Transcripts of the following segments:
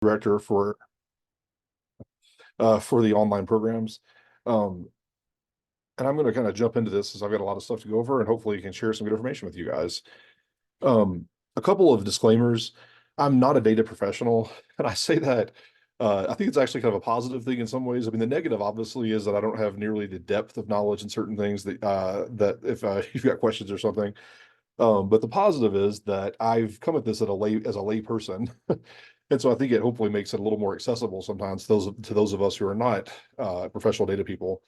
director for the online programs. Um, and I'm going to kind of jump into this as I've got a lot of stuff to go over, and hopefully you can share some good information with you guys. A couple of disclaimers. I'm not a data professional, and I say that I think it's actually kind of a positive thing in some ways. I mean, the negative obviously is that I don't have nearly the depth of knowledge in certain things that if you've got questions or something. But the positive is that I've come at this as a lay person. And so I think it hopefully makes it a little more accessible sometimes to those of us who are not professional data people.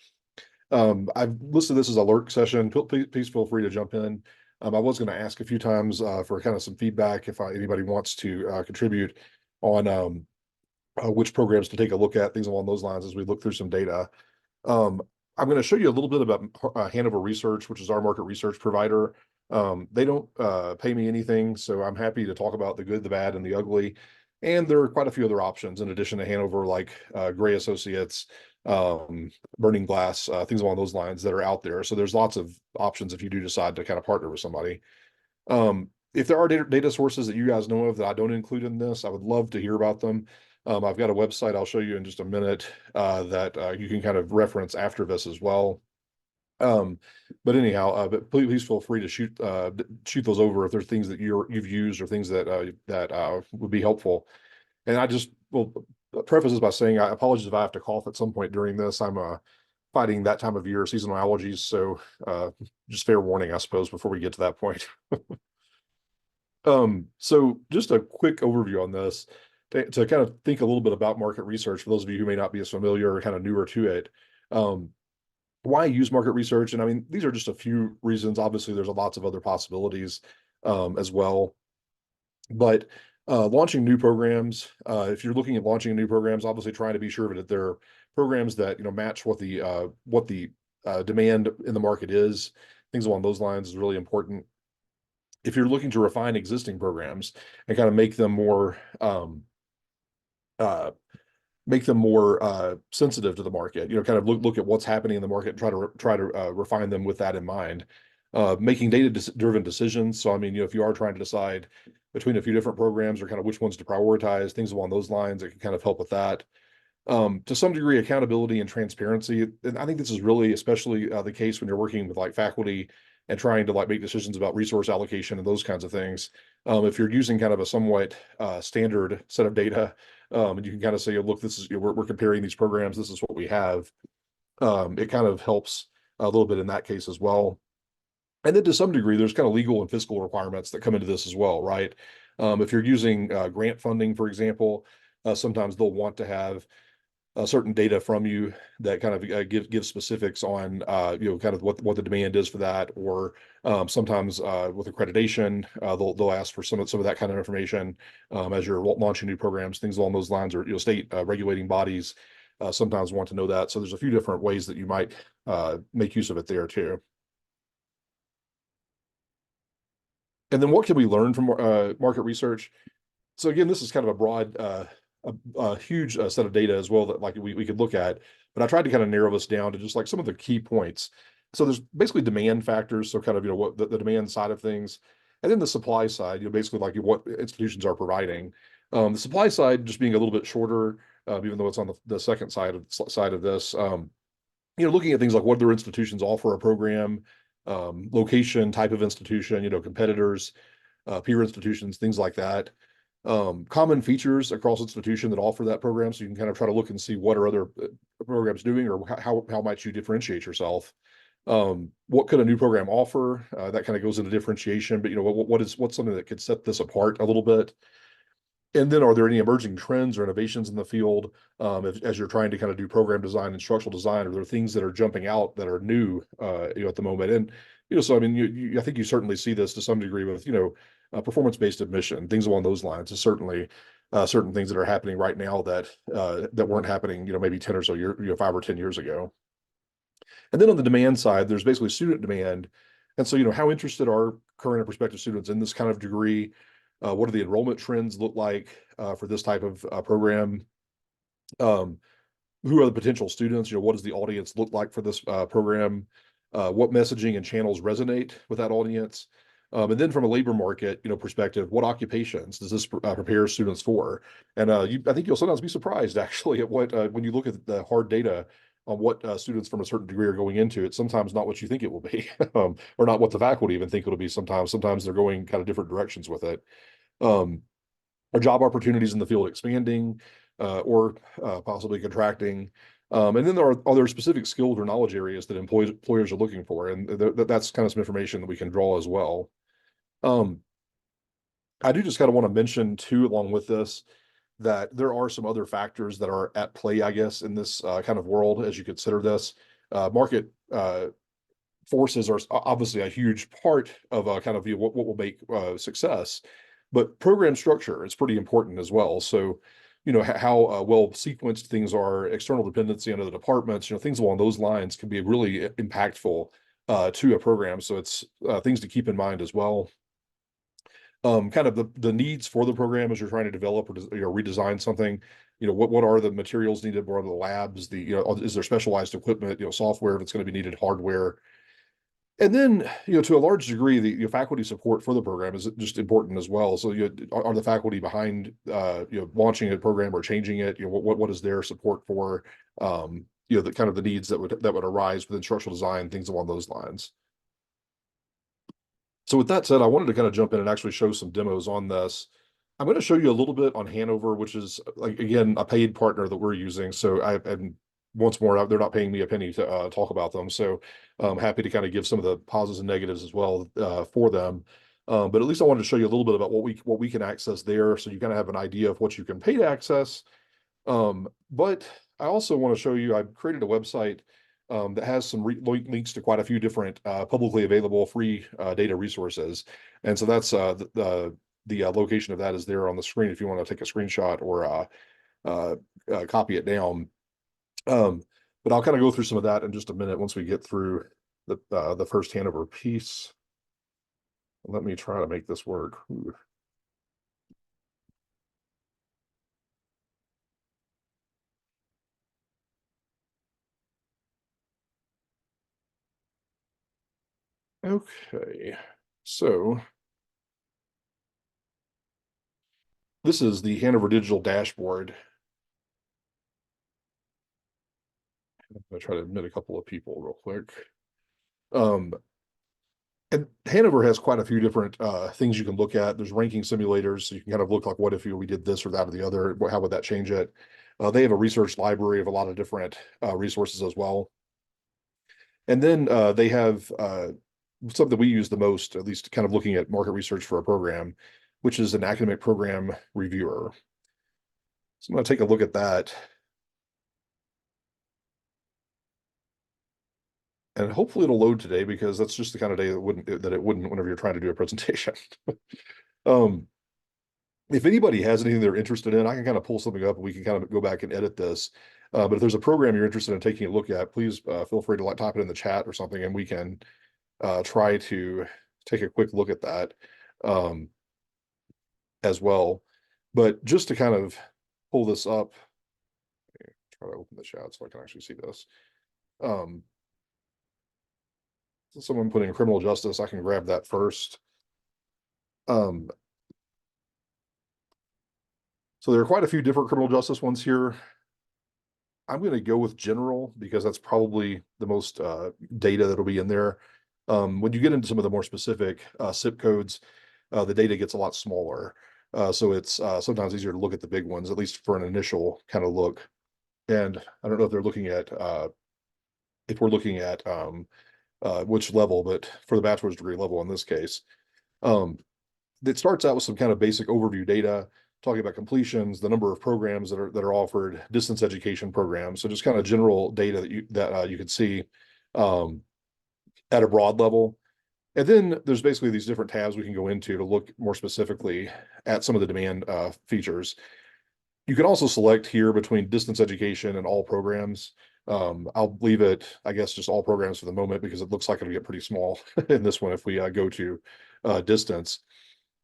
I've listed this as a lurk session. Please feel free to jump in. I was going to ask a few times for kind of some feedback if anybody wants to contribute on which programs to take a look at, things along those lines as we look through some data. Um, I'm going to show you a little bit about Hanover Research, which is our market research provider. They don't pay me anything, so I'm happy to talk about the good, the bad, and the ugly. And there are quite a few other options in addition to Hanover, like Gray Associates, Burning Glass, things along those lines that are out there. So there's lots of options if you do decide to kind of partner with somebody. If there are data sources that you guys know of that I don't include in this, I would love to hear about them. I've got a website I'll show you in just a minute that you can kind of reference after this as well. Um, but anyhow, but please feel free to shoot those over if there's things that you've used or things that would be helpful. And I just will preface this by saying I apologize if I have to cough at some point during this. I'm fighting that time of year, seasonal allergies, so just fair warning, I suppose, before we get to that point. So just a quick overview on this to kind of think a little bit about market research for those of you who may not be as familiar or kind of newer to it. Um, why use market research? And I mean, these are just a few reasons. Obviously, there's lots of other possibilities as well. But launching new programs, if you're looking at launching new programs, obviously trying to be sure that they're programs that match what the demand in the market is. Things along those lines is really important. If you're looking to refine existing programs and kind of uh, make them more sensitive to the market. Kind of look at what's happening in the market and try to refine them with that in mind. Making data-driven decisions. So, I mean, if you are trying to decide between a few different programs or kind of which ones to prioritize, things along those lines, it can kind of help with that. To some degree, accountability and transparency. And I think this is really especially the case when you're working with like faculty and trying to like make decisions about resource allocation and those kinds of things. If you're using kind of a somewhat standard set of data, and you can kind of say, look, this is we're comparing these programs. This is what we have. It kind of helps a little bit in that case as well. And then to some degree, there's kind of legal and fiscal requirements that come into this as well, right? If you're using grant funding, for example, sometimes they'll want to have certain data from you that kind of give specifics on kind of what the demand is for that, or sometimes with accreditation they'll ask for some of that kind of information as you're launching new programs, things along those lines, or state regulating bodies sometimes want to know that. So there's a few different ways that you might make use of it there too. And then what can we learn from market research? So again, this is kind of a broad, a huge set of data as well that like we could look at, but I tried to kind of narrow this down to just like some of the key points. So there's basically demand factors, so kind of what the demand side of things, and then the supply side, basically like what institutions are providing. The supply side just being a little bit shorter, even though it's on the second side of this. Looking at things like what their institutions offer a program, location, type of institution, competitors, peer institutions, things like that. Common features across institution that offer that program, so you can kind of try to look and see what are other programs doing, or how might you differentiate yourself. What could a new program offer? That kind of goes into differentiation, but what's something that could set this apart a little bit? And then are there any emerging trends or innovations in the field as you're trying to kind of do program design and structural design? Are there things that are jumping out that are new at the moment? And so I mean, I think you certainly see this to some degree with performance-based admission, things along those lines. Is certainly certain things that are happening right now that weren't happening maybe 10 or so years, 5 or 10 years ago. And then on the demand side, there's basically student demand. And so, how interested are current and prospective students in this kind of degree? What do the enrollment trends look like for this type of program? Um, who are the potential students? What does the audience look like for this program? What messaging and channels resonate with that audience? And then from a labor market, perspective, what occupations does this prepare students for? And I think you'll sometimes be surprised actually at what when you look at the hard data on what students from a certain degree are going into. It's sometimes not what you think it will be, or not what the faculty even think it'll be. Sometimes they're going kind of different directions with it. Um, are job opportunities in the field expanding or possibly contracting? And then there are other specific skills or knowledge areas that employers are looking for, and that's kind of some information that we can draw as well. Um, I do just kind of want to mention too, along with this, that there are some other factors that are at play, I guess, in this kind of world as you consider this. Market forces are obviously a huge part of kind of what will make success, but program structure is pretty important as well. So, how well sequenced things are, external dependency on other departments, things along those lines can be really impactful to a program. So it's things to keep in mind as well. Kind of the needs for the program as you're trying to develop or redesign something. What are the materials needed? What are the labs? Is there specialized equipment? Software if it's going to be needed, hardware. And then, to a large degree, the faculty support for the program is just important as well. So, are the faculty behind, launching a program or changing it? What is their support for, the kind of the needs that would arise with instructional design, things along those lines. So with that said, I wanted to kind of jump in and actually show some demos on this. I'm going to show you a little bit on Hanover, which is like again a paid partner that we're using. So and once more, they're not paying me a penny to talk about them. So I'm happy to kind of give some of the positives and negatives as well for them. But at least I wanted to show you a little bit about what we can access there, so you kind of have an idea of what you can pay to access. But I also want to show you, I've created a website that has some links to quite a few different publicly available free data resources. And so that's the location of that is there on the screen if you want to take a screenshot or copy it down. But I'll kind of go through some of that in just a minute once we get through the first Hanover piece. Let me try to make this work. Ooh. Okay, so this is the Hanover Digital Dashboard. I'm going to try to admit a couple of people real quick. Um, and Hanover has quite a few different things you can look at. There's ranking simulators, so you can kind of look like, what if we did this or that or the other? How would that change it? They have a research library of a lot of different resources as well. And then they have something we use the most, at least kind of looking at market research for a program, which is an academic program reviewer. So I'm going to take a look at that. And hopefully it'll load today, because that's just the kind of day that it wouldn't whenever you're trying to do a presentation. um, if anybody has anything they're interested in, I can kind of pull something up and we can kind of go back and edit this. But if there's a program you're interested in taking a look at, please feel free to type it in the chat or something, and we can try to take a quick look at that as well. But just to kind of pull this up, try to open the chat so I can actually see this. Someone put in criminal justice, I can grab that first. So there are quite a few different criminal justice ones here. I'm going to go with general because that's probably the most data that'll be in there. When you get into some of the more specific zip codes, the data gets a lot smaller. So it's sometimes easier to look at the big ones, at least for an initial kind of look. And I don't know if they're looking at, if we're looking at which level, but for the bachelor's degree level in this case. It starts out with some kind of basic overview data, talking about completions, the number of programs that are offered, distance education programs. So just kind of general data that you can see at a broad level. And then there's basically these different tabs we can go into to look more specifically at some of the demand features. You can also select here between distance education and all programs. I'll leave it, I guess, just all programs for the moment, because it looks like it'll get pretty small in this one if we go to distance.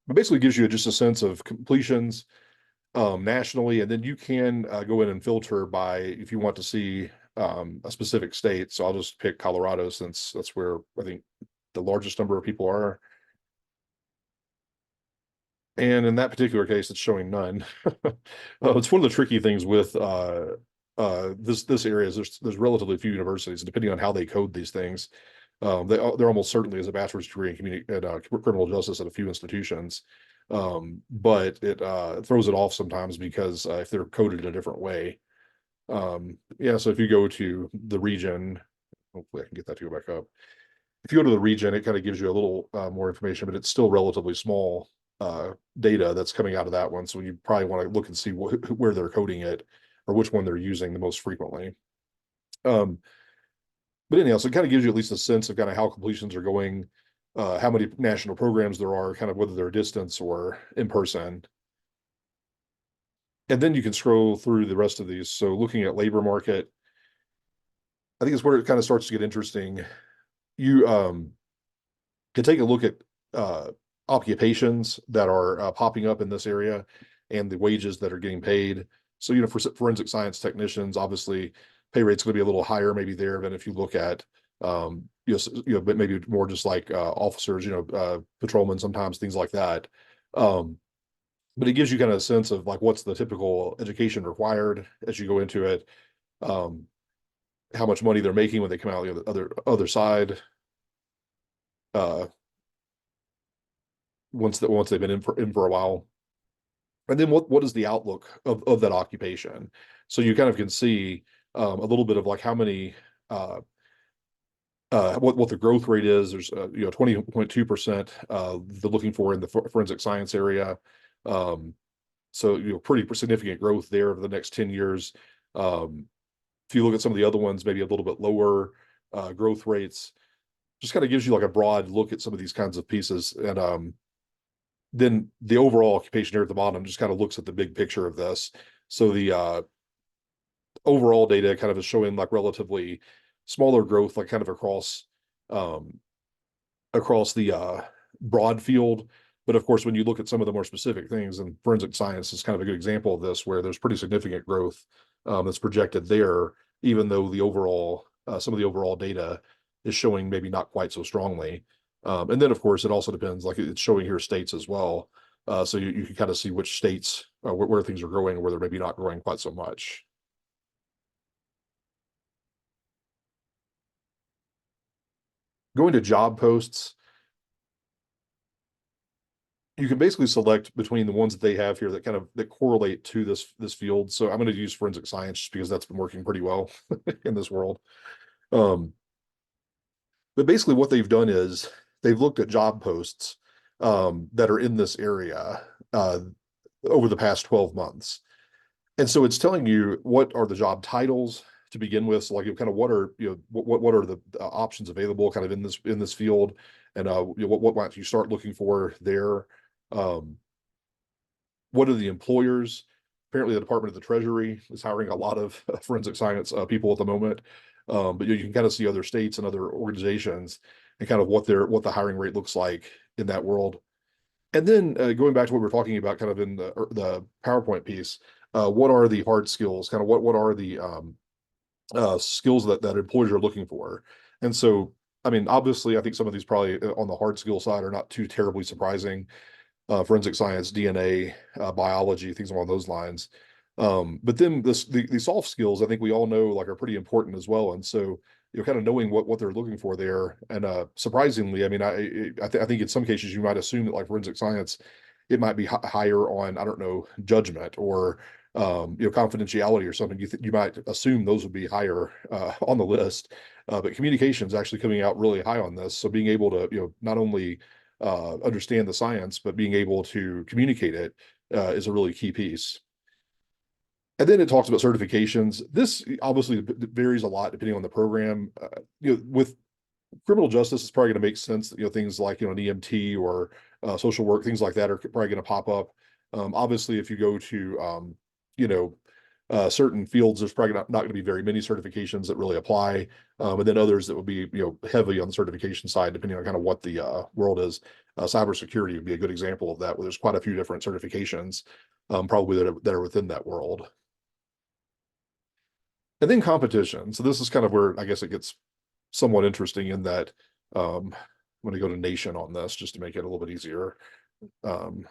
But basically gives you just a sense of completions nationally, and then you can go in and filter by if you want to see a specific state. So I'll just pick Colorado, since that's where I think the largest number of people are. And in that particular case, it's showing none. It's one of the tricky things with this area is there's relatively few universities, and depending on how they code these things, there almost certainly is a bachelor's degree in criminal justice at a few institutions. But it throws it off sometimes because if they're coded in a different way. Yeah, so if you go to the region, hopefully I can get that to go back up. If you go to the region, it kind of gives you a little more information, but it's still relatively small data that's coming out of that one. So you probably want to look and see where they're coding it or which one they're using the most frequently. Um, but anyhow, so it kind of gives you at least a sense of kind of how completions are going, how many national programs there are, kind of whether they're distance or in person. And then you can scroll through the rest of these. So looking at labor market, I think it's where it kind of starts to get interesting. You can take a look at occupations that are popping up in this area and the wages that are getting paid. So, for forensic science technicians, obviously pay rate's going to be a little higher maybe there than if you look at, but maybe more just like officers, patrolmen, sometimes things like that. Um, but it gives you kind of a sense of like what's the typical education required as you go into it, um, how much money they're making when they come out the other side. Uh, once they've been in for a while. And then what is the outlook of that occupation? So you kind of can see a little bit of like how many what the growth rate is. There's 20.2% they're looking for in the forensic science area. Um, so pretty significant growth there over the next 10 years. If you look at some of the other ones, maybe a little bit lower growth rates, just kind of gives you like a broad look at some of these kinds of pieces. And then the overall occupation here at the bottom just kind of looks at the big picture of this. So the overall data kind of is showing like relatively smaller growth, like kind of um, across the broad field. But of course, when you look at some of the more specific things, and forensic science is kind of a good example of this, where there's pretty significant growth that's projected there, even though some of the overall data is showing maybe not quite so strongly. And then, of course, it also depends, like it's showing here states as well. So you can kind of see which states where things are growing, where they're maybe not growing quite so much. Going to job posts, you can basically select between the ones that they have here that kind of that correlate to this field. So I'm going to use forensic science just because that's been working pretty well in this world. Um, but basically, what they've done is they've looked at job posts that are in this area over the past 12 months. And so it's telling you what are the job titles to begin with. So like kind of what are what are the options available kind of in this field, and what might you start looking for there. Um, what are the employers? Apparently, the Department of the Treasury is hiring a lot of forensic science people at the moment. But you can kind of see other states and other organizations and kind of what the hiring rate looks like in that world. And then going back to what we are talking about, kind of in the PowerPoint piece, what are the hard skills? Kind of what are the skills that employers are looking for? And so, I mean, obviously, I think some of these probably on the hard skill side are not too terribly surprising. Forensic science, DNA, biology, things along those lines. But then the soft skills, I think we all know like are pretty important as well. And so kind of knowing what they're looking for there. And surprisingly, I mean, I think in some cases you might assume that like forensic science, it might be higher on, I don't know, judgment or confidentiality or something. You might assume those would be higher on the list, but communication is actually coming out really high on this. So being able to not only understand the science, but being able to communicate it is a really key piece. And then it talks about certifications. This obviously varies a lot depending on the program. With criminal justice, it's probably going to make sense that things like an EMT or social work, things like that are probably going to pop up. Obviously, if you go to you know certain fields, there's probably not going to be very many certifications that really apply, and then others that would be heavy on the certification side, depending on kind of what the world is. Cybersecurity would be a good example of that, where there's quite a few different certifications, probably that are within that world. And then competition. So this is kind of where I guess it gets somewhat interesting in that I'm going to go to nation on this just to make it a little bit easier. Um,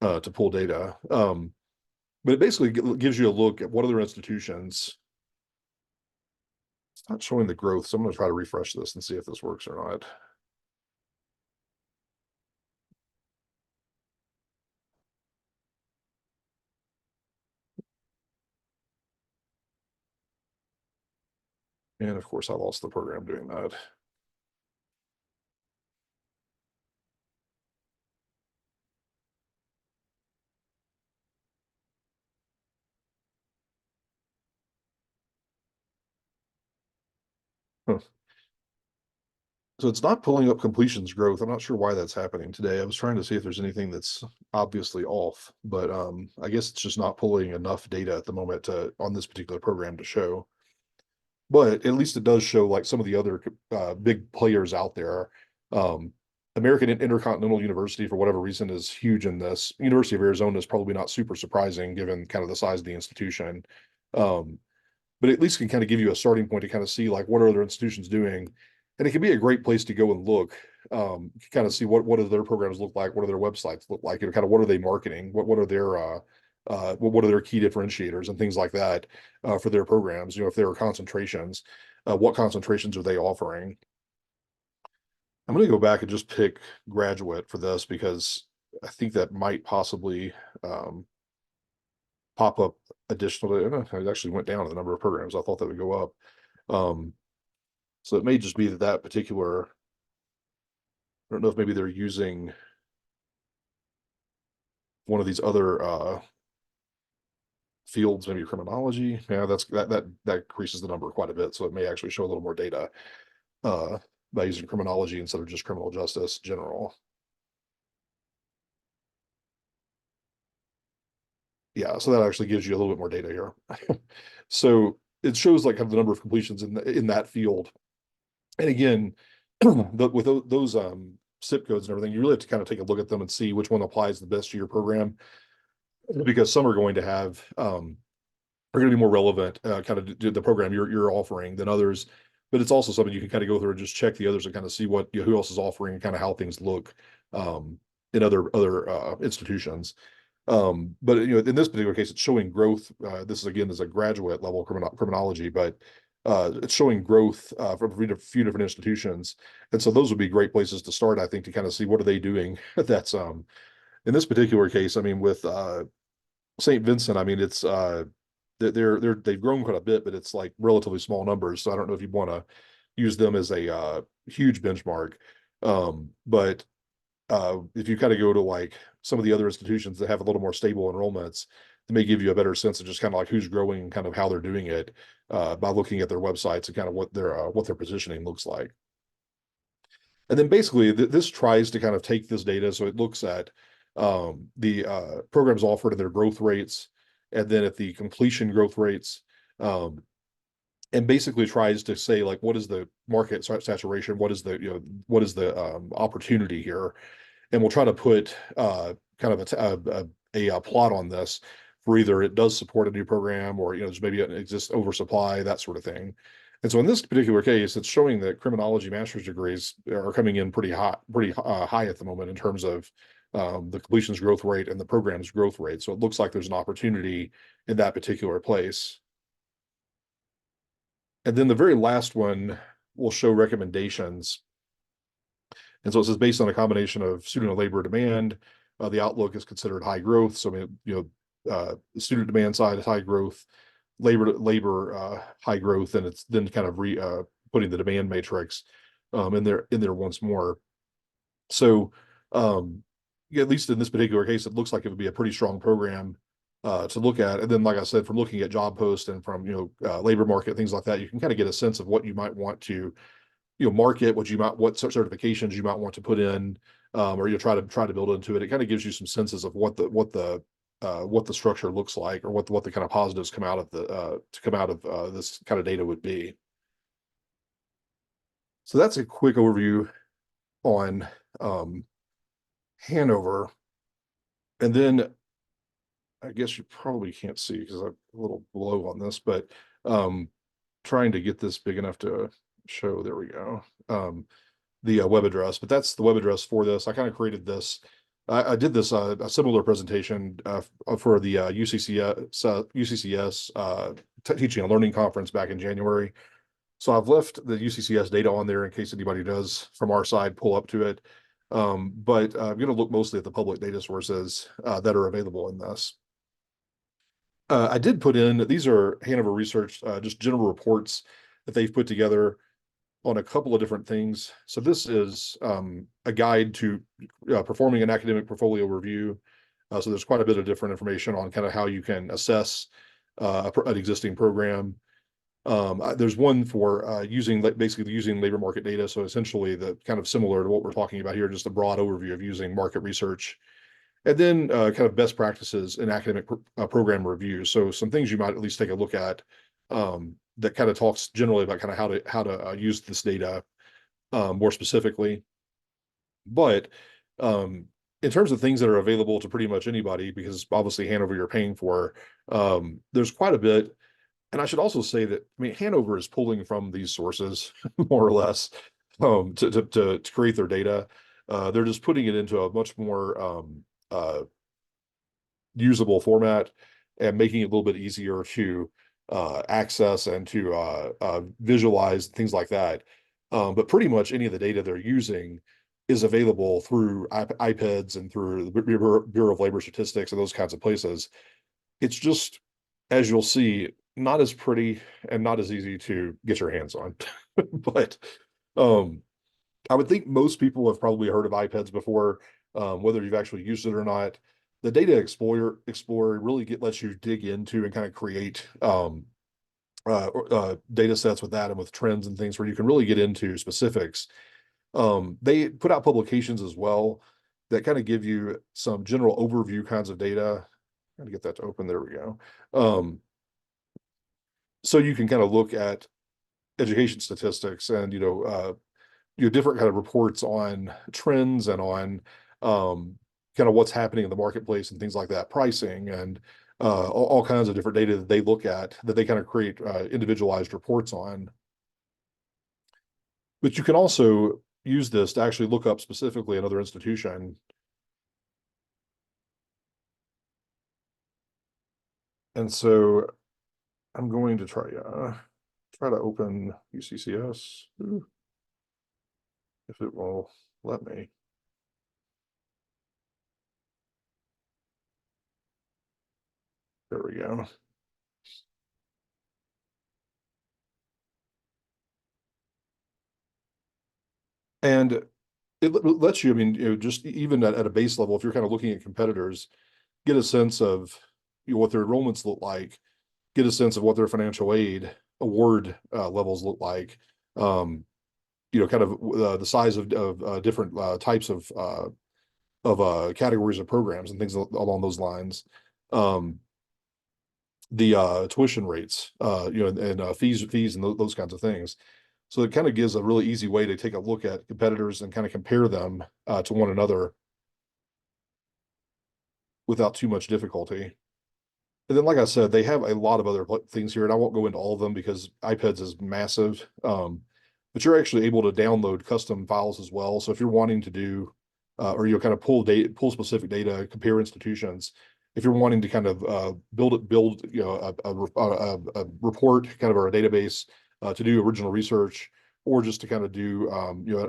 to pull data. But it basically gives you a look at what other institutions. It's not showing the growth, so I'm going to try to refresh this and see if this works or not. And of course, I lost the program doing that. Huh. So it's not pulling up completions growth. I'm not sure why that's happening today. I was trying to see if there's anything that's obviously off, but I guess it's just not pulling enough data at the moment to on this particular program to show. But at least it does show like some of the other big players out there. Um, American Intercontinental University, for whatever reason, is huge in this. University of Arizona is probably not super surprising given kind of the size of the institution. Um, but at least can kind of give you a starting point to kind of see like what are other institutions doing, and it can be a great place to go and look, kind of see what do their programs look like, what do their websites look like, and kind of what are they marketing, what are their what are their key differentiators and things like that for their programs. You know, if there are concentrations, what concentrations are they offering? I'm going to go back and just pick graduate for this because I think that might possibly um, pop up additionally. It actually went down the number of programs. I thought that would go up. Um, so it may just be that that particular, I don't know if maybe they're using one of these other fields, maybe criminology. Yeah, that increases the number quite a bit. So it may actually show a little more data uh, by using criminology instead of just criminal justice general. Yeah, so that actually gives you a little bit more data here. So it shows like kind of the number of completions in that field. And again, with those SIP codes and everything, you really have to kind of take a look at them and see which one applies the best to your program, because some are going to have are going to be more relevant, kind of to the program you're offering than others. But it's also something you can kind of go through and just check the others and kind of see what, you know, who else is offering and kind of how things look in other institutions. But you know, in this particular case, it's showing growth. This is again is a graduate level criminology, but it's showing growth from a few different institutions, and so those would be great places to start, I think, to kind of see what are they doing. That's in this particular case, I mean, with St. Vincent, I mean, it's they've grown quite a bit, but it's like relatively small numbers. So I don't know if you want to use them as a huge benchmark. But if you kind of go to like some of the other institutions that have a little more stable enrollments, it may give you a better sense of just kind of like who's growing and kind of how they're doing it by looking at their websites and kind of what their positioning looks like. And then basically this tries to kind of take this data. So it looks at the programs offered and their growth rates, and then at the completion growth rates, um, and basically tries to say like, what is the market saturation? What is the, you know, what is the opportunity here? And we'll try to put kind of a plot on this for either it does support a new program or, you know, there's maybe an exists oversupply, that sort of thing. And so in this particular case, it's showing that criminology master's degrees are coming in pretty high at the moment in terms of the completions growth rate and the program's growth rate. So it looks like there's an opportunity in that particular place. And then the very last one will show recommendations. And so it says based on a combination of student and labor demand, the outlook is considered high growth. So I mean, you know, the student demand side is high growth, labor high growth, and it's then kind of putting the demand matrix in there once more. So yeah, at least in this particular case, it looks like it would be a pretty strong program to look at. And then, like I said, from looking at job posts and from, you know, labor market, things like that, you can kind of get a sense of what you might want to, you know, market, what certifications you might want to put in, or you try to build into it. It kind of gives you some senses of what the structure looks like, or what the kind of positives come out of the to come out of this kind of data would be. So that's a quick overview on um, Hanover, and then I guess you probably can't see because I'm a little below on this, but trying to get this big enough to show. There we go. the web address, but that's the web address for this. I kind of created this. I did this a similar presentation for the UCCS Teaching and Learning Conference back in January. So I've left the UCCS data on there in case anybody does from our side pull up to it. But I'm going to look mostly at the public data sources that are available in this. I did put in, these are Hanover Research, just general reports that they've put together on a couple of different things. So this is a guide to performing an academic portfolio review. So there's quite a bit of different information on kind of how you can assess an existing program. There's one for basically using labor market data. So essentially the kind of similar to what we're talking about here, just a broad overview of using market research. And then kind of best practices in academic program review. So some things you might at least take a look at that kind of talks generally about kind of how to use this data more specifically. But in terms of things that are available to pretty much anybody, because obviously Hanover you're paying for, there's quite a bit. And I should also say that, I mean, Hanover is pulling from these sources more or less to create their data. They're just putting it into a much more usable format and making it a little bit easier to access and to visualize things like that. But pretty much any of the data they're using is available through iPads and through the Bureau of Labor Statistics and those kinds of places. It's just, as you'll see, not as pretty and not as easy to get your hands on. But I would think most people have probably heard of iPads before, whether you've actually used it or not. The Data Explorer really lets you dig into and kind of create data sets with that and with trends and things where you can really get into specifics. They put out publications as well that kind of give you some general overview kinds of data. Trying to get that to open. There we go. So you can kind of look at education statistics and different kind of reports on trends and on kind of what's happening in the marketplace and things like that, pricing and all kinds of different data that they look at that they kind of create individualized reports on. But you can also use this to actually look up specifically another institution. And so I'm going to try to open UCCS if it will let me. There we go. And it lets you, I mean, just even at a base level, if you're kind of looking at competitors, get a sense of what their enrollments look like, get a sense of what their financial aid award levels look like, kind of the size of different types of categories of programs and things along those lines. The tuition rates, and fees and those kinds of things. So it kind of gives a really easy way to take a look at competitors and kind of compare them to one another without too much difficulty. And then, like I said, they have a lot of other things here, and I won't go into all of them because iPads is massive. But you're actually able to download custom files as well. So if you're wanting to do, or kind of pull specific data, compare institutions, if you're wanting to kind of build a report, kind of, or a database to do original research, or just to kind of do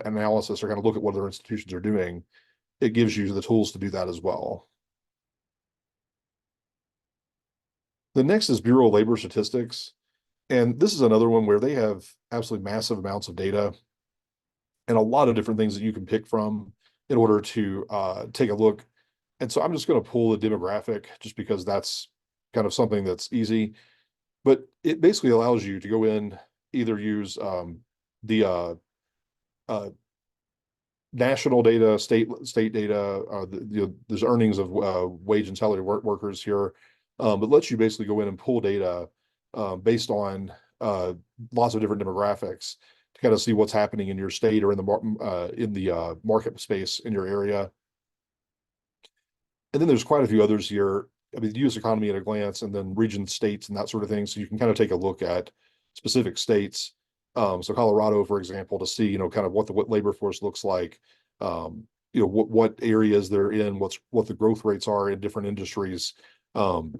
analysis or kind of look at what other institutions are doing, it gives you the tools to do that as well. The next is Bureau of Labor Statistics. And this is another one where they have absolutely massive amounts of data and a lot of different things that you can pick from in order to take a look. And so I'm just going to pull the demographic just because that's kind of something that's easy. But it basically allows you to go in, either use the national data, state data, there's earnings of wage and salary workers here, but lets you basically go in and pull data based on lots of different demographics to kind of see what's happening in your state or in the market space in your area. And then there's quite a few others here. I mean, the U.S. economy at a glance, and then region, states, and that sort of thing. So you can kind of take a look at specific states So Colorado, for example, to see, kind of what labor force looks like, what areas they're in, what the growth rates are in different industries. Um,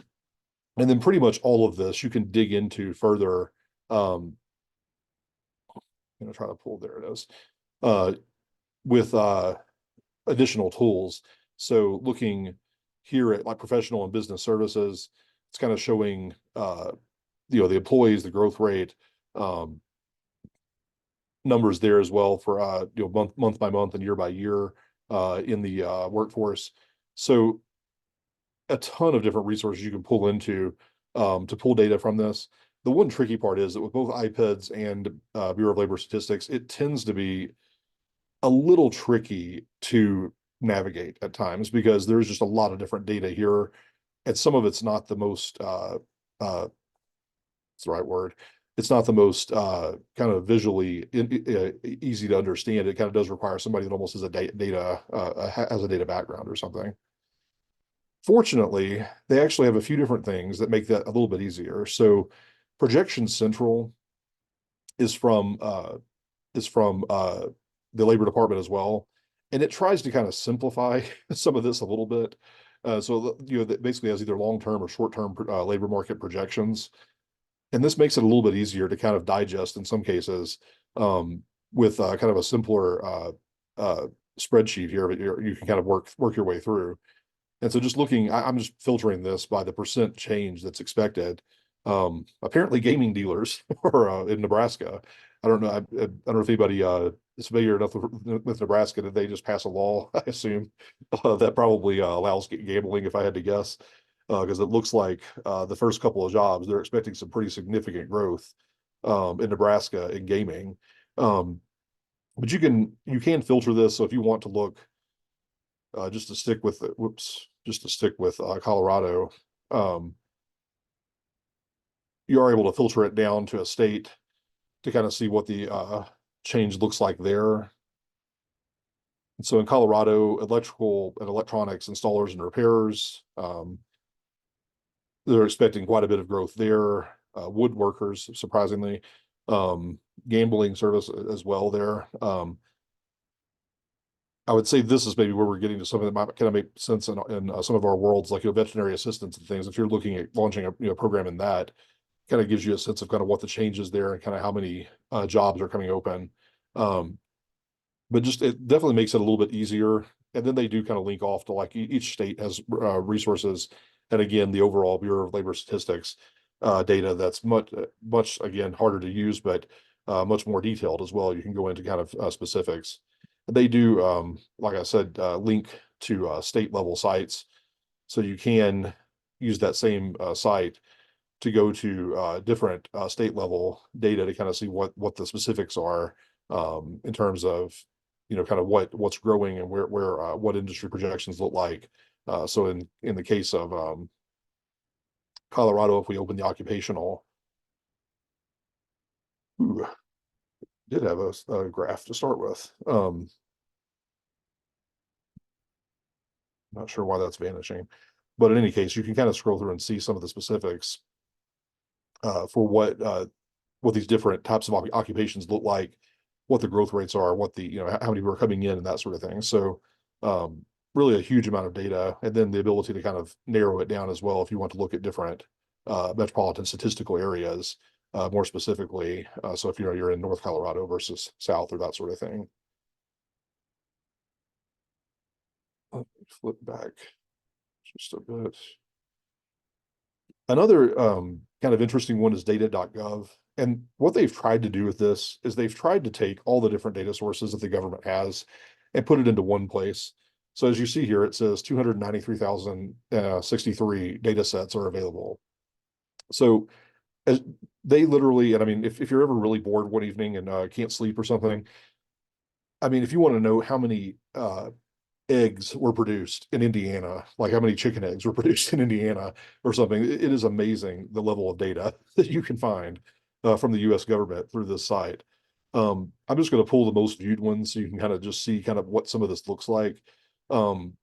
and then pretty much all of this you can dig into further. I'm going to try to pull, there it is, uh, with additional tools. So looking here at like professional and business services, it's kind of showing the employees, the growth rate, um, numbers there as well for month by month and year by year in the workforce. So a ton of different resources you can pull into to pull data from this. The one tricky part is that with both iPads and Bureau of Labor Statistics, it tends to be a little tricky to navigate at times because there's just a lot of different data here, and some of it's not the most it's the right word. It's not the most kind of visually easy to understand. It kind of does require somebody that almost has a data has a data background or something. Fortunately, they actually have a few different things that make that a little bit easier. So, Projection Central is from uh, is from the Labor Department as well, and it tries to kind of simplify some of this a little bit. So that basically has either long-term or short-term labor market projections, and this makes it a little bit easier to kind of digest in some cases um, with kind of a simpler uh, spreadsheet here that you can kind of work your way through. And so just looking, I'm just filtering this by the percent change that's expected. Apparently gaming dealers or in Nebraska. I don't know. I don't know if anybody is familiar enough with Nebraska. Did they just pass a law, I assume, that probably allows gambling, if I had to guess, because it looks like the first couple of jobs, they're expecting some pretty significant growth in Nebraska in gaming. Um, but you can filter this. So if you want to look just to stick with just to stick with Colorado, um, you are able to filter it down to a state to kind of see what the change looks like there. And so in Colorado, electrical and electronics installers and repairers, they're expecting quite a bit of growth there. Woodworkers, surprisingly, gambling service as well there. I would say this is maybe where we're getting to something that might kind of make sense in some of our worlds, like veterinary assistants and things. If you're looking at launching a program in that, kind of gives you a sense of kind of what the changes there and kind of how many jobs are coming open. Um, but just it definitely makes it a little bit easier. And then they do kind of link off to like each state has resources, and again the overall Bureau of Labor Statistics data that's much again harder to use, but much more detailed as well. You can go into kind of specifics. They do, like I said, link to state level sites, so you can use that same site to go to different state level data to kind of see what the specifics are in terms of kind of what's growing and where what industry projections look like. So in the case of Colorado, if we open the occupational, ooh, did have a graph to start with. Not sure why that's vanishing, but in any case, you can kind of scroll through and see some of the specifics for what these different types of occupations look like, what the growth rates are, what the how many people are coming in, and that sort of thing. So really a huge amount of data, and then the ability to kind of narrow it down as well if you want to look at different metropolitan statistical areas more specifically. So if you're in North Colorado versus South or that sort of thing. Let me flip back just a bit. Another kind of interesting one is data.gov. And what they've tried to do with this is they've tried to take all the different data sources that the government has and put it into one place. So as you see here, it says 293,063 data sets are available. So as they literally, and I mean, if you're ever really bored one evening and can't sleep or something, I mean, if you want to know how many eggs were produced in Indiana, like how many chicken eggs were produced in Indiana or something. It is amazing the level of data that you can find from the US government through this site. I'm just going to pull the most viewed ones so you can kind of just see kind of what some of this looks like. Um,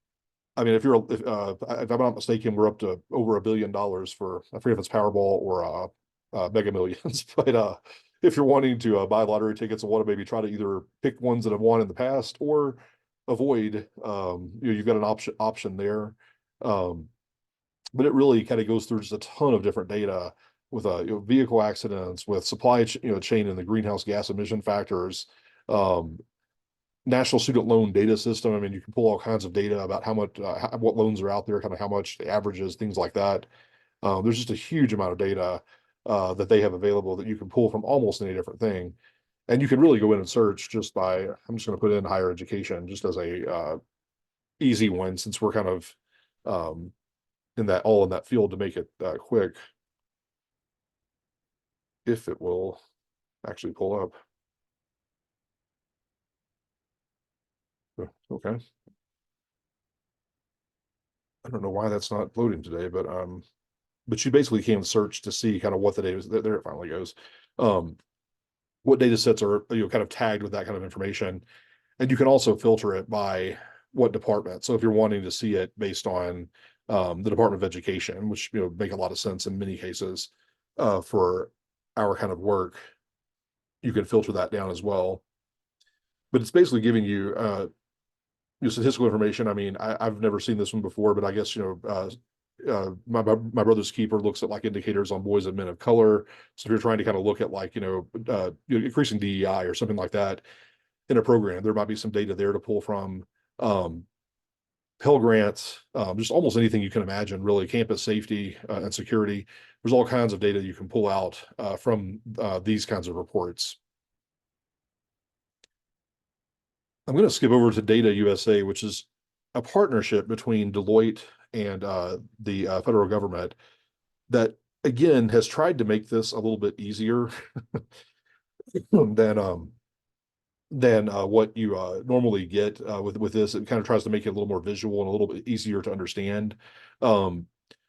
I mean, if I'm not mistaken, we're up to over $1 billion for, I forget if it's Powerball or Mega Millions. But if you're wanting to buy lottery tickets and want to maybe try to either pick ones that have won in the past or avoid, you've got an option there. Um, but it really kind of goes through just a ton of different data with vehicle accidents, with supply chain and the greenhouse gas emission factors, um, national student loan data system. I mean, you can pull all kinds of data about how much, what loans are out there, kind of how much the average is, things like that. There's just a huge amount of data that they have available that you can pull from almost any different thing. And you can really go in and search just by, I'm just going to put in higher education just as a easy one, since we're kind of in that field to make it quick, if it will actually pull up. Okay. I don't know why that's not loading today, but you basically can search to see kind of what the data is. There it finally goes. Um, what data sets are kind of tagged with that kind of information, and you can also filter it by what department. So if you're wanting to see it based on the Department of Education, which make a lot of sense in many cases for our kind of work, you can filter that down as well. But it's basically giving you statistical information. I mean, I've never seen this one before, but I guess my brother's keeper looks at like indicators on boys and men of color. So if you're trying to kind of look at like increasing DEI or something like that in a program, there might be some data there to pull from. Pell Grants, just almost anything you can imagine, really, campus safety and security. There's all kinds of data you can pull out from these kinds of reports. I'm going to skip over to Data USA, which is a partnership between Deloitte and the federal government that, again, has tried to make this a little bit easier than what you normally get with this. It kind of tries to make it a little more visual and a little bit easier to understand. Um,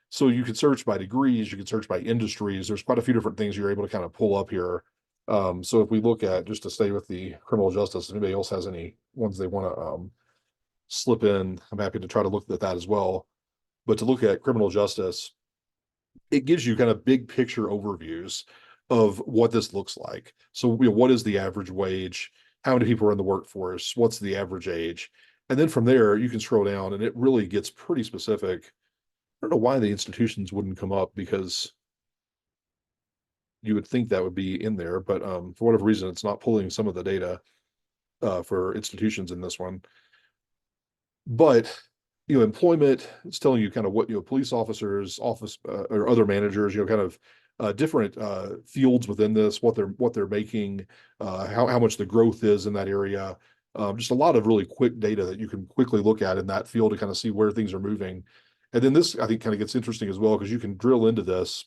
so you could search by degrees, you could search by industries. There's quite a few different things you're able to kind of pull up here. So if we look at, just to stay with the criminal justice, if anybody else has any ones they want to slip in, I'm happy to try to look at that as well. But to look at criminal justice, it gives you kind of big picture overviews of what this looks like. So, what is the average wage? How many people are in the workforce? What's the average age? And then from there, you can scroll down and it really gets pretty specific. I don't know why the institutions wouldn't come up, because you would think that would be in there, but for whatever reason, it's not pulling some of the data for institutions in this one. But employment, it's telling you kind of what police officers, office or other managers, kind of different fields within this, what they're making, how much the growth is in that area. Just a lot of really quick data that you can quickly look at in that field to kind of see where things are moving. And then this, I think, kind of gets interesting as well, because you can drill into this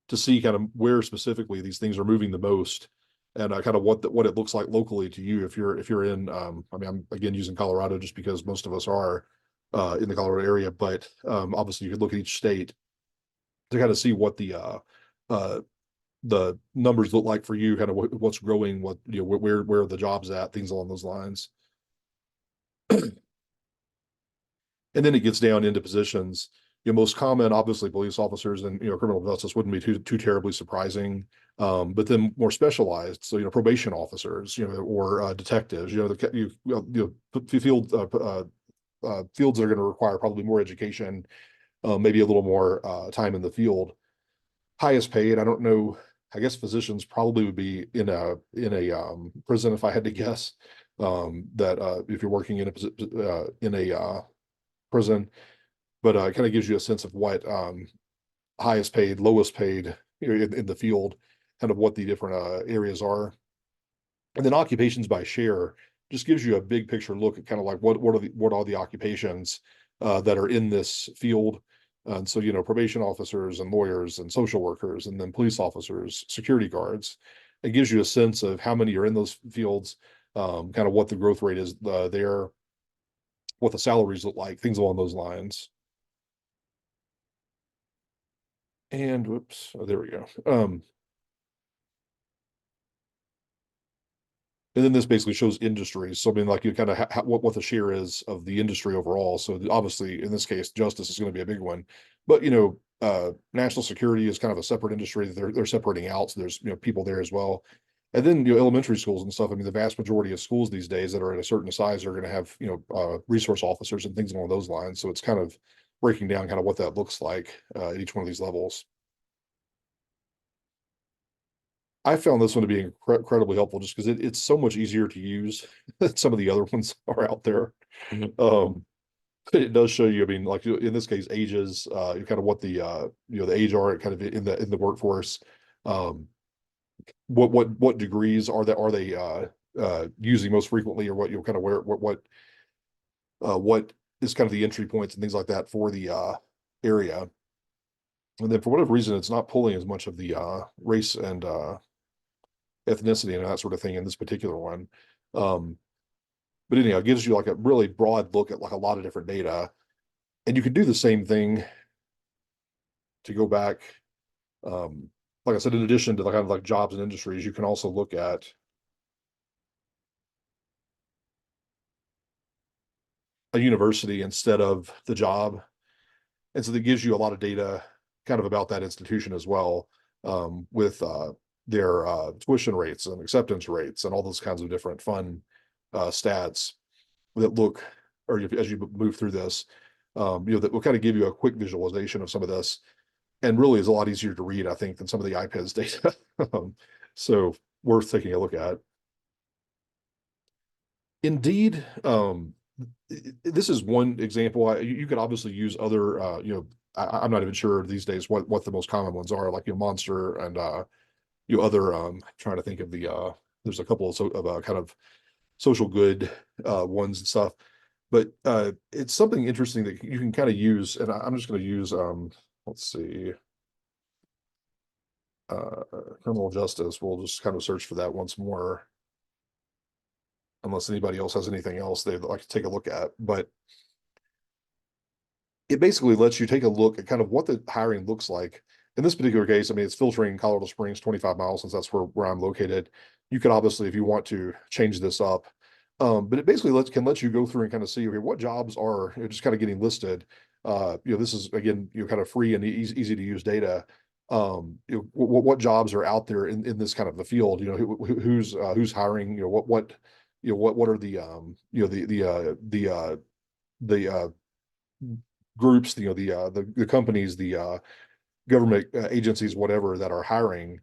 to see kind of where specifically these things are moving the most, and kind of what it looks like locally to you if you're in. I mean, I'm again using Colorado just because most of us are in the Colorado area, but obviously you could look at each state to kind of see what the numbers look like for you, kind of what's growing, what where are the jobs at, things along those lines. And then it gets down into positions. Most common, obviously, police officers and criminal justice wouldn't be too terribly surprising. But then more specialized, so probation officers, or detectives, field fields that are going to require probably more education, maybe a little more time in the field. Highest paid, I don't know. I guess physicians probably would be in a prison, if I had to guess. That if you're working in a prison, but it kind of gives you a sense of what highest paid, lowest paid in the field, kind of what the different areas are. And then occupations by share just gives you a big picture look at kind of like what are the occupations that are in this field. And so, probation officers and lawyers and social workers, and then police officers, security guards. It gives you a sense of how many are in those fields, kind of what the growth rate is there, what the salaries look like, things along those lines. And whoops, oh, there we go. And then this basically shows industries. So I mean, like you kind of what the share is of the industry overall. So obviously, in this case, justice is going to be a big one. But national security is kind of a separate industry that they're separating out. So there's, people there as well. And then, elementary schools and stuff. I mean, the vast majority of schools these days that are at a certain size are going to have, resource officers and things along those lines. So it's kind of breaking down kind of what that looks like at each one of these levels. I found this one to be incredibly helpful just because it's so much easier to use than some of the other ones are out there. Um, it does show you, I mean, like in this case, ages, kind of what the the age are kind of in the workforce. Um, what degrees are they using most frequently, or what kind of where what is kind of the entry points and things like that for the area. And then for whatever reason, it's not pulling as much of the race and ethnicity and that sort of thing in this particular one. Um, but anyhow, it gives you like a really broad look at like a lot of different data. And you can do the same thing to go back. Um, like I said, in addition to the kind of like jobs and industries, you can also look at a university instead of the job. And so that gives you a lot of data kind of about that institution as well, with their tuition rates and acceptance rates and all those kinds of different fun stats that look, or as you move through this, that will kind of give you a quick visualization of some of this, and really is a lot easier to read, I think, than some of the iPads data. So worth taking a look at. Indeed, this is one example. You could obviously use other, I'm not even sure these days what the most common ones are, like Monster and other. Trying to think of the there's a couple of kind of social good ones and stuff, but it's something interesting that you can kind of use. And I'm just going to use let's see, uh, criminal justice. We'll just kind of search for that once more, unless anybody else has anything else they'd like to take a look at. But it basically lets you take a look at kind of what the hiring looks like. In this particular case, I mean, it's filtering Colorado Springs 25 miles, since that's where I'm located. You could obviously, if you want to, change this up. But it basically can let you go through and kind of see, okay, what jobs are, just kind of getting listed. This is again, kind of free and easy to use data. What jobs are out there in this kind of the field? Who's hiring? What are the the groups, the companies, the government agencies, whatever, that are hiring.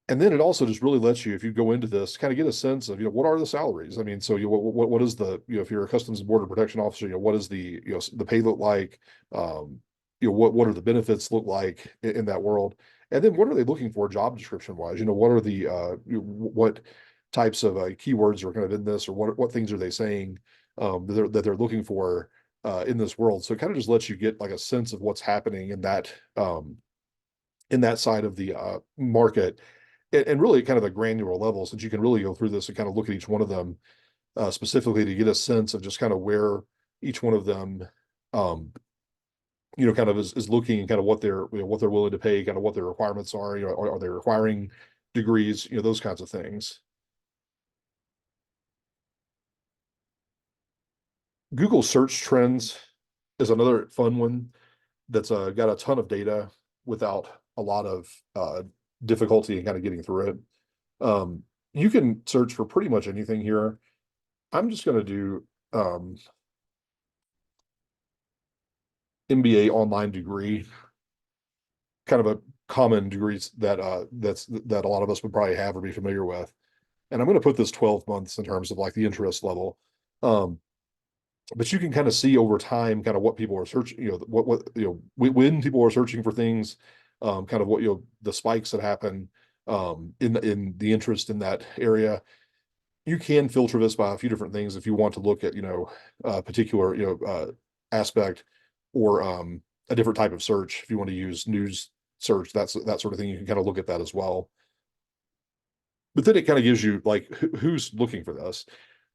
And then it also just really lets you, if you go into this, kind of get a sense of, what are the salaries? I mean, so what is the, if you're a Customs and Border Protection officer, what is the, the pay look like? What are the benefits look like in that world? And then what are they looking for job description wise? What are the, what types of keywords are kind of in this, or what things are they saying that they're looking for in this world? So it kind of just lets you get like a sense of what's happening in that side of the market, and really kind of a granular level, since you can really go through this and kind of look at each one of them specifically to get a sense of just kind of where each one of them, um, kind of is looking, and kind of what they're willing to pay, kind of what their requirements are. Are they requiring degrees? Those kinds of things. Google search trends is another fun one that's got a ton of data without a lot of difficulty in kind of getting through it. You can search for pretty much anything here. I'm just going to do MBA online degree, kind of a common degrees that a lot of us would probably have or be familiar with. And I'm going to put this 12 months in terms of like the interest level. Um, but you can kind of see over time kind of what people are searching, when people are searching for things, kind of what, the spikes that happen in the interest in that area. You can filter this by a few different things if you want to look at, a particular, aspect, or a different type of search. If you want to use news search, that sort of thing, you can kind of look at that as well. But then it kind of gives you like who's looking for this.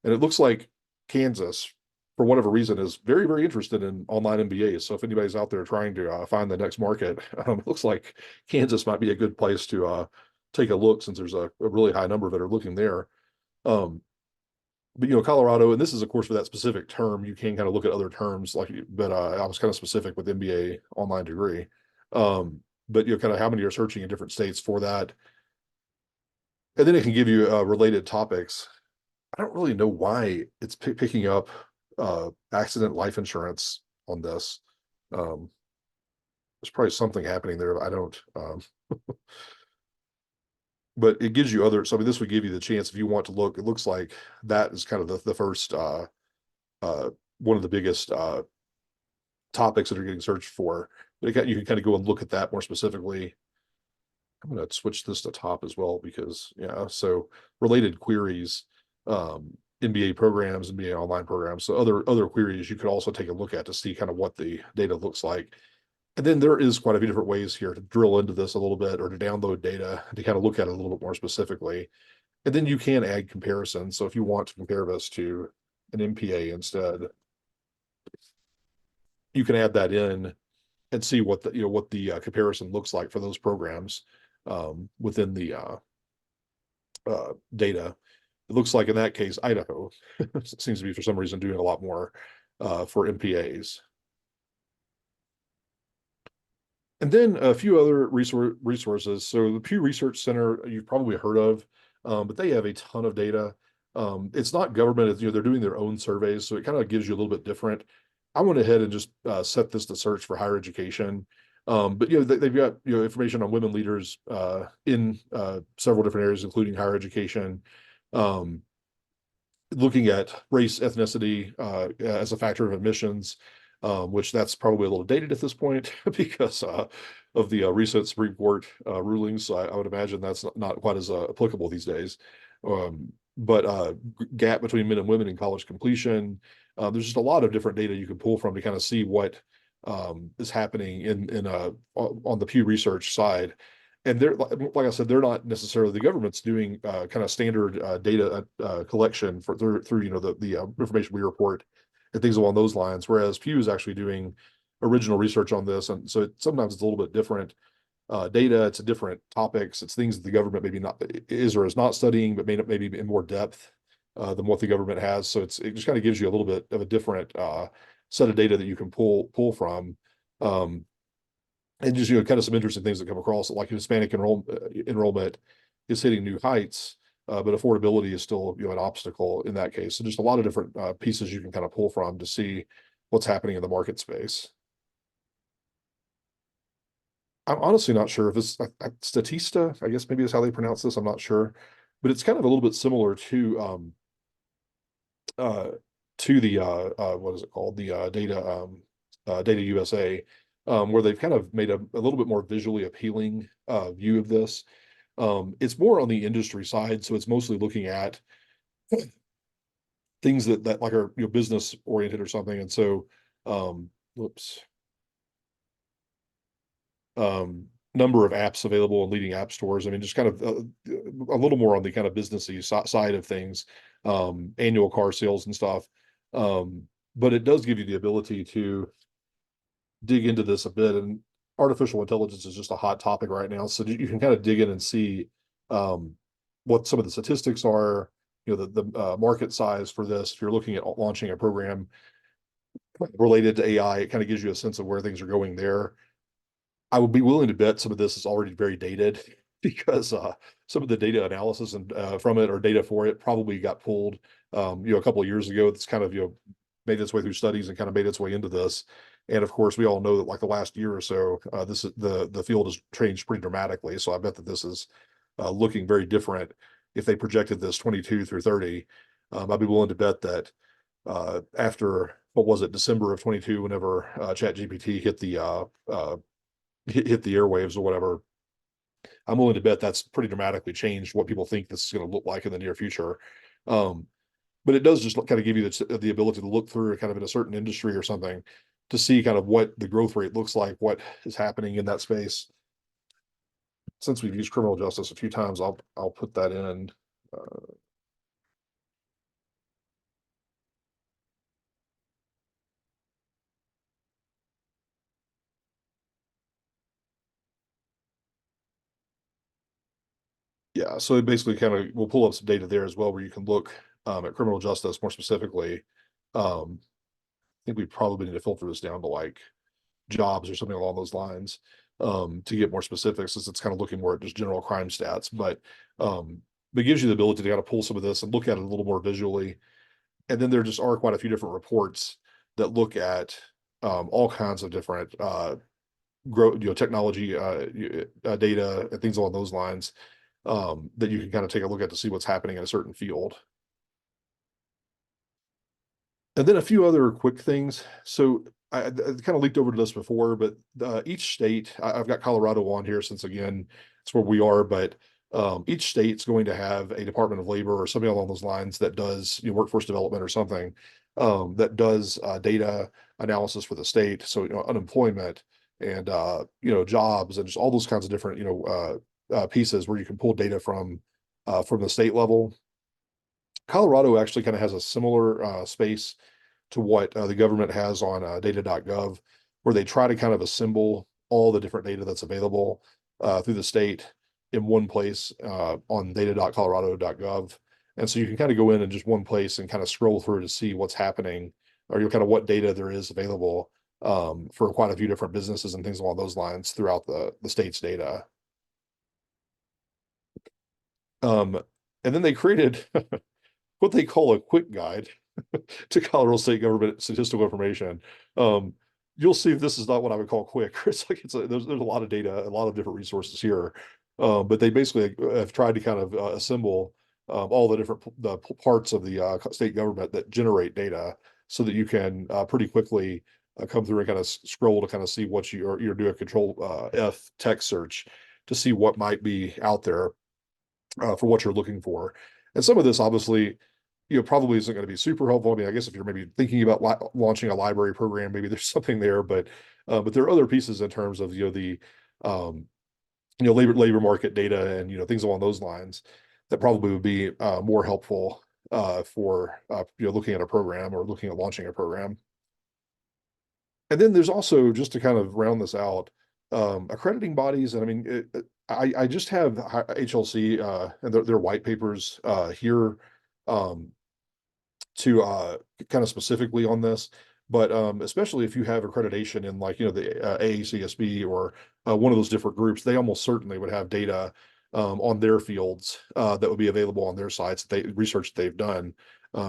And it looks like Kansas, for whatever reason, is very, very interested in online MBAs. So if anybody's out there trying to find the next market, it looks like Kansas might be a good place to take a look, since there's a really high number that are looking there. Um, but Colorado, and this is of course for that specific term, you can kind of look at other terms like, but I was kind of specific with MBA online degree. But kind of how many are searching in different states for that. And then it can give you related topics. I don't really know why it's picking up accident life insurance on this. Um, there's probably something happening there. I don't, but it gives you other. So I mean, this would give you the chance if you want to look. It looks like that is kind of the first uh, one of the biggest topics that are getting searched for. But you can kind of go and look at that more specifically. I'm going to switch this to top as well because yeah. So related queries, MBA programs, MBA online programs, so other queries you could also take a look at to see kind of what the data looks like. And then there is quite a few different ways here to drill into this a little bit or to download data to kind of look at it a little bit more specifically. And then you can add comparisons. So if you want to compare this to an MPA instead, you can add that in and see what the comparison looks like for those programs within the data. It looks like in that case, Idaho seems to be for some reason doing a lot more for MPAs. And then a few other resources. So the Pew Research Center, you've probably heard of, but they have a ton of data. It's not government, they're doing their own surveys, so it kind of gives you a little bit different. I went ahead and just set this to search for higher education. But they've got information on women leaders in several different areas, including higher education. Um, Looking at race, ethnicity as a factor of admissions, which that's probably a little dated at this point because of the recent Supreme Court rulings. So I would imagine that's not quite as applicable these days. But gap between men and women in college completion. There's just a lot of different data you can pull from to kind of see what is happening in on the Pew Research side. And they're like I said, they're not necessarily the government's doing kind of standard data collection for through the information we report and things along those lines. Whereas Pew is actually doing original research on this, and so sometimes it's a little bit different data. It's a different topics. It's things that the government maybe not is or is not studying, but maybe in more depth than what the government has. So it just kind of gives you a little bit of a different set of data that you can pull from. Um, and just kind of some interesting things that come across, like Hispanic enrollment is hitting new heights, but affordability is still an obstacle in that case. So just a lot of different pieces you can kind of pull from to see what's happening in the market space. I'm honestly not sure if it's Statista, I guess maybe is how they pronounce this. I'm not sure, but it's kind of a little bit similar uh, to the what is it called? The Data USA, where they've kind of made a little bit more visually appealing view of this. It's more on the industry side, so it's mostly looking at things that like are business oriented or something. And so, whoops, number of apps available in leading app stores. I mean, just kind of a little more on the kind of businessy side of things, annual car sales and stuff. Um, but it does give you the ability to dig into this a bit. And artificial intelligence is just a hot topic right now. So you can kind of dig in and see um, what some of the statistics are, the market size for this. If you're looking at launching a program related to AI, it kind of gives you a sense of where things are going there. I would be willing to bet some of this is already very dated because some of the data analysis and from it or data for it probably got pulled, a couple of years ago. It's kind of made its way through studies and kind of made its way into this. And of course, we all know that like the last year or so, this is the field has changed pretty dramatically. So I bet that this is looking very different. If they projected this 22 through 30, I'd be willing to bet that after what was it, December of 22, whenever ChatGPT hit the airwaves or whatever, I'm willing to bet that's pretty dramatically changed what people think this is going to look like in the near future. Um, but it does just kind of give you the ability to look through kind of in a certain industry or something to see kind of what the growth rate looks like, what is happening in that space. Since we've used criminal justice a few times, I'll put that in. Uh, yeah, so it basically kind of we'll pull up some data there as well where you can look at criminal justice more specifically. I think we probably need to filter this down to like jobs or something along those lines, to get more specifics, since it's kind of looking more at just general crime stats. But it gives you the ability to kind of pull some of this and look at it a little more visually. And then there just are quite a few different reports that look at all kinds of different technology data and things along those lines, that you can kind of take a look at to see what's happening in a certain field. And then a few other quick things. So I kind of leaked over to this before, but each state, I've got Colorado on here since, again, it's where we are, but each state's going to have a Department of Labor or something along those lines that does, workforce development or something, that does data analysis for the state. So, unemployment and, jobs and just all those kinds of different, pieces where you can pull data from the state level. Colorado actually kind of has a similar space to what the government has on data.gov, where they try to kind of assemble all the different data that's available through the state in one place on data.colorado.gov. And so you can kind of go in just one place and kind of scroll through to see what's happening, or kind of what data there is available for quite a few different businesses and things along those lines throughout the state's data. And then they created what they call a quick guide to Colorado State government statistical information. You'll see this is not what I would call quick. It's like there's a lot of data, a lot of different resources here, but they basically have tried to kind of assemble all the different parts of the state government that generate data, so that you can pretty quickly come through and kind of scroll to kind of see what you're doing a control F text search to see what might be out there for what you're looking for. And some of this obviously, probably isn't going to be super helpful. I mean, I guess if you're maybe thinking about launching a library program, maybe there's something there, but there are other pieces in terms of, the, labor market data and, things along those lines that probably would be more helpful for, looking at a program or looking at launching a program. And then there's also, just to kind of round this out, accrediting bodies. And I mean, I just have HLC and their white papers here to kind of specifically on this. But especially if you have accreditation in, like, the AACSB or one of those different groups, they almost certainly would have data on their fields that would be available on their sites, research that they've done.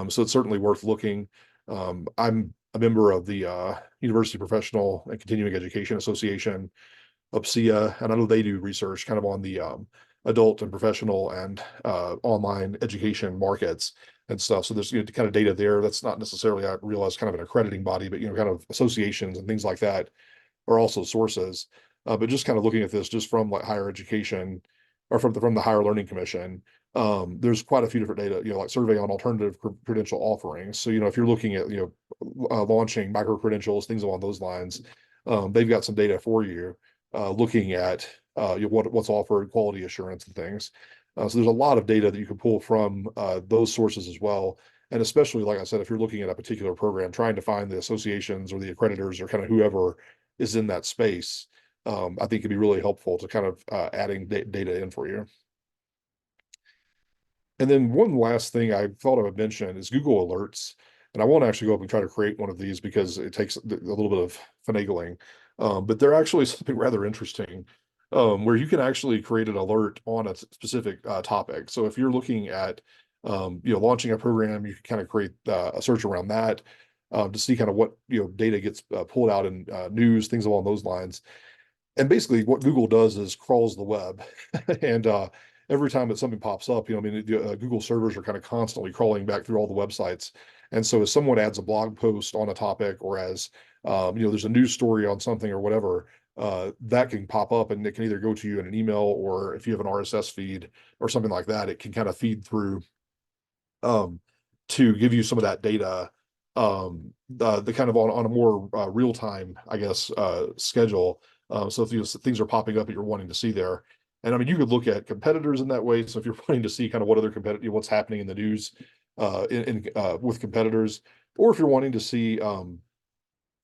So it's certainly worth looking. I'm a member of the University Professional and Continuing Education Association, UPSEA, and I know they do research kind of on the adult and professional and online education markets and stuff. So there's, kind of data there that's not necessarily, I realize, kind of an accrediting body, but, kind of associations and things like that are also sources. But just kind of looking at this just from like higher education, or from the Higher Learning Commission, there's quite a few different data, like survey on alternative credential offerings. So, if you're looking at, launching micro credentials, things along those lines, they've got some data for you, looking at what's offered, quality assurance and things. So there's a lot of data that you can pull from those sources as well. And especially, like I said, if you're looking at a particular program, trying to find the associations or the accreditors or kind of whoever is in that space, I think could be really helpful to kind of adding data in for you. And then one last thing I thought I would mention is Google Alerts. And I won't actually go up and try to create one of these because it takes a little bit of finagling. But they're actually something rather interesting, where you can actually create an alert on a specific topic. So if you're looking at, launching a program, you can kind of create a search around that to see kind of what, data gets pulled out in news, things along those lines. And basically what Google does is crawls the web and every time that something pops up, I mean, Google servers are kind of constantly crawling back through all the websites. And so as someone adds a blog post on a topic, or as, there's a news story on something or whatever, that can pop up and it can either go to you in an email, or if you have an RSS feed or something like that, it can kind of feed through to give you some of that data, the kind of on a more real-time, I guess, schedule. So if things are popping up that you're wanting to see there. And I mean, you could look at competitors in that way. So if you're wanting to see kind of what other what's happening in the news with competitors, or if you're wanting to see, kind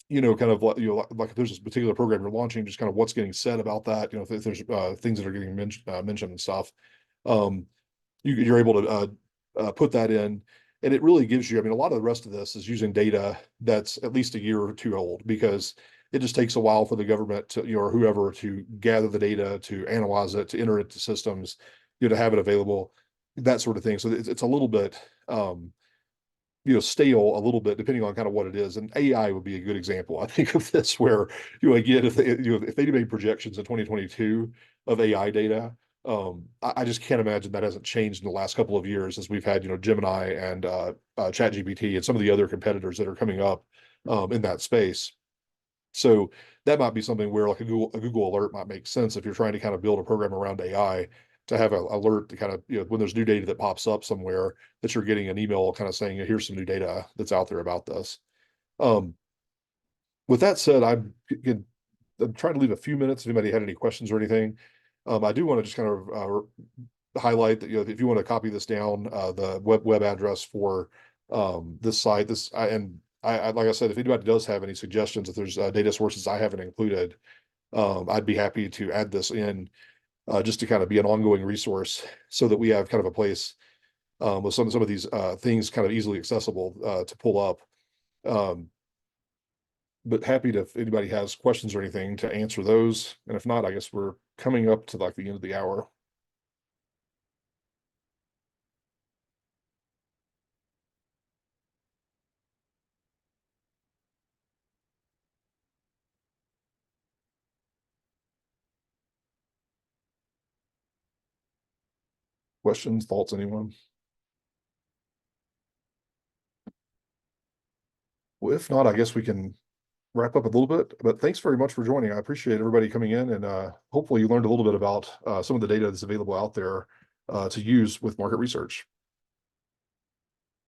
of like if there's this particular program you're launching, just kind of what's getting said about that, if there's things that are getting mentioned and stuff, you're able to put that in. And it really gives you, I mean, a lot of the rest of this is using data that's at least a year or two old, because it just takes a while for the government to, or whoever, to gather the data, to analyze it, to enter it into systems, to have it available, that sort of thing. So it's a little bit, stale a little bit, depending on kind of what it is. And AI would be a good example, I think, of this, where, again, if they made projections in 2022 of AI data, I just can't imagine that hasn't changed in the last couple of years, as we've had, Gemini and ChatGPT and some of the other competitors that are coming up in that space. So that might be something where, like, a Google alert might make sense if you're trying to kind of build a program around AI, to have an alert to kind of, when there's new data that pops up somewhere, that you're getting an email kind of saying, here's some new data that's out there about this. Um, with that said, I'm trying to leave a few minutes if anybody had any questions or anything. I do want to just kind of highlight that, if you want to copy this down, the web address for this site, like I said, if anybody does have any suggestions, if there's data sources I haven't included, I'd be happy to add this in, just to kind of be an ongoing resource, so that we have kind of a place with some of these things kind of easily accessible to pull up. Um, but happy to, if anybody has questions or anything, to answer those. And if not, I guess we're coming up to like the end of the hour. Questions, thoughts, anyone? Well, if not, I guess we can wrap up a little bit. But thanks very much for joining. I appreciate everybody coming in, and hopefully you learned a little bit about some of the data that's available out there to use with market research.